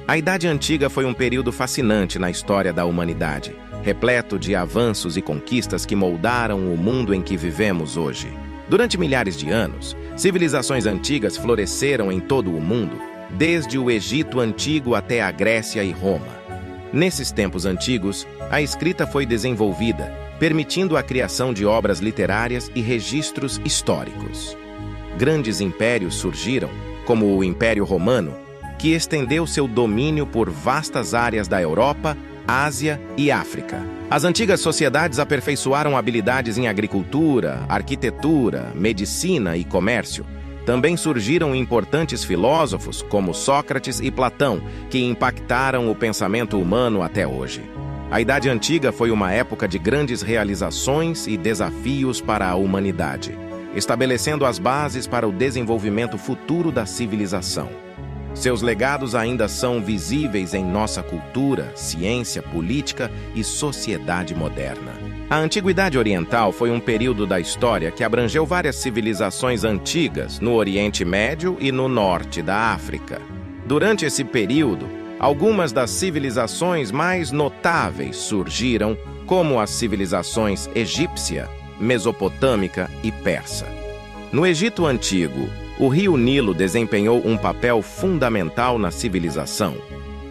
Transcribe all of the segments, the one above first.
A Idade Antiga foi um período fascinante na história da humanidade, repleto de avanços e conquistas que moldaram o mundo em que vivemos hoje. Durante milhares de anos, civilizações antigas floresceram em todo o mundo, desde o Egito Antigo até a Grécia e Roma. Nesses tempos antigos, a escrita foi desenvolvida, permitindo a criação de obras literárias e registros históricos. Grandes impérios surgiram, como o Império Romano, que estendeu seu domínio por vastas áreas da Europa, Ásia e África. As antigas sociedades aperfeiçoaram habilidades em agricultura, arquitetura, medicina e comércio. Também surgiram importantes filósofos, como Sócrates e Platão, que impactaram o pensamento humano até hoje. A Idade Antiga foi uma época de grandes realizações e desafios para a humanidade, estabelecendo as bases para o desenvolvimento futuro da civilização. Seus legados ainda são visíveis em nossa cultura, ciência, política e sociedade moderna. A Antiguidade Oriental foi um período da história que abrangeu várias civilizações antigas no Oriente Médio e no norte da África. Durante esse período, algumas das civilizações mais notáveis surgiram, como as civilizações egípcia, mesopotâmica e persa. No Egito Antigo, o rio Nilo desempenhou um papel fundamental na civilização,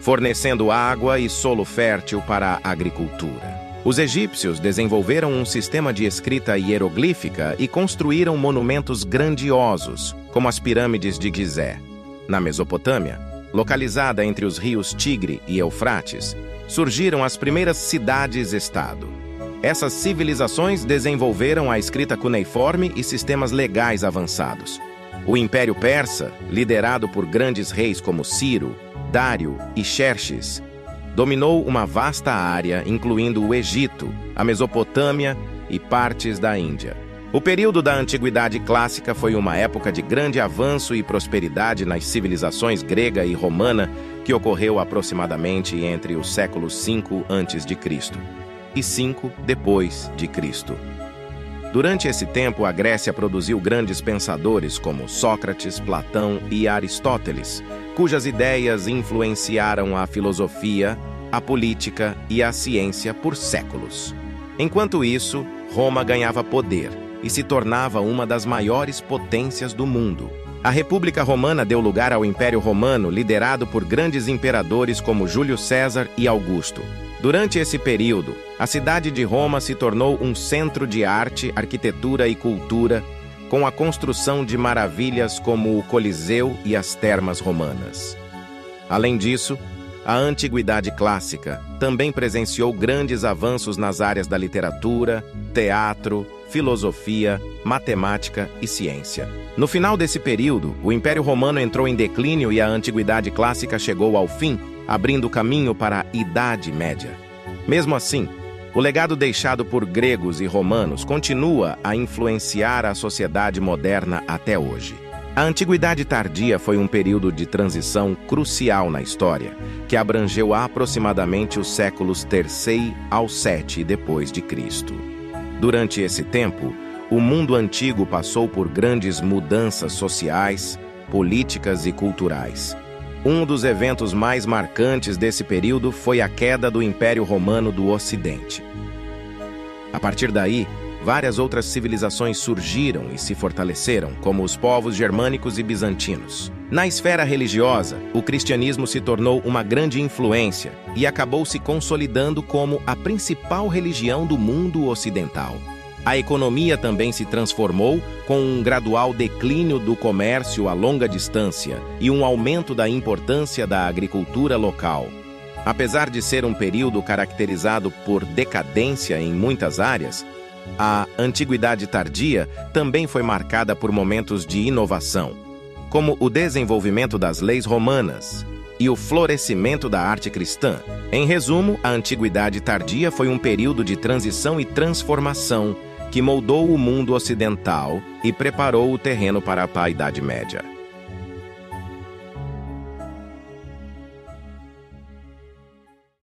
fornecendo água e solo fértil para a agricultura. Os egípcios desenvolveram um sistema de escrita hieroglífica e construíram monumentos grandiosos, como as pirâmides de Gizé. Na Mesopotâmia, localizada entre os rios Tigre e Eufrates, surgiram as primeiras cidades-estado. Essas civilizações desenvolveram a escrita cuneiforme e sistemas legais avançados. O Império Persa, liderado por grandes reis como Ciro, Dário e Xerxes, dominou uma vasta área, incluindo o Egito, a Mesopotâmia e partes da Índia. O período da Antiguidade Clássica foi uma época de grande avanço e prosperidade nas civilizações grega e romana, que ocorreu aproximadamente entre os séculos 5 a.C. e 5 depois de Cristo. Durante esse tempo, a Grécia produziu grandes pensadores como Sócrates, Platão e Aristóteles, cujas ideias influenciaram a filosofia, a política e a ciência por séculos. Enquanto isso, Roma ganhava poder e se tornava uma das maiores potências do mundo. A República Romana deu lugar ao Império Romano, liderado por grandes imperadores como Júlio César e Augusto. Durante esse período, a cidade de Roma se tornou um centro de arte, arquitetura e cultura, com a construção de maravilhas como o Coliseu e as termas romanas. Além disso, a Antiguidade Clássica também presenciou grandes avanços nas áreas da literatura, teatro, filosofia, matemática e ciência. No final desse período, o Império Romano entrou em declínio e a Antiguidade Clássica chegou ao fim, abrindo caminho para a Idade Média. Mesmo assim, o legado deixado por gregos e romanos continua a influenciar a sociedade moderna até hoje. A Antiguidade Tardia foi um período de transição crucial na história, que abrangeu aproximadamente os séculos III ao VII depois de Cristo. Durante esse tempo, o mundo antigo passou por grandes mudanças sociais, políticas e culturais. Um dos eventos mais marcantes desse período foi a queda do Império Romano do Ocidente. A partir daí, várias outras civilizações surgiram e se fortaleceram, como os povos germânicos e bizantinos. Na esfera religiosa, o cristianismo se tornou uma grande influência e acabou se consolidando como a principal religião do mundo ocidental. A economia também se transformou, com um gradual declínio do comércio a longa distância e um aumento da importância da agricultura local. Apesar de ser um período caracterizado por decadência em muitas áreas, a Antiguidade Tardia também foi marcada por momentos de inovação, como o desenvolvimento das leis romanas e o florescimento da arte cristã. Em resumo, a Antiguidade Tardia foi um período de transição e transformação que moldou o mundo ocidental e preparou o terreno para a Idade Média.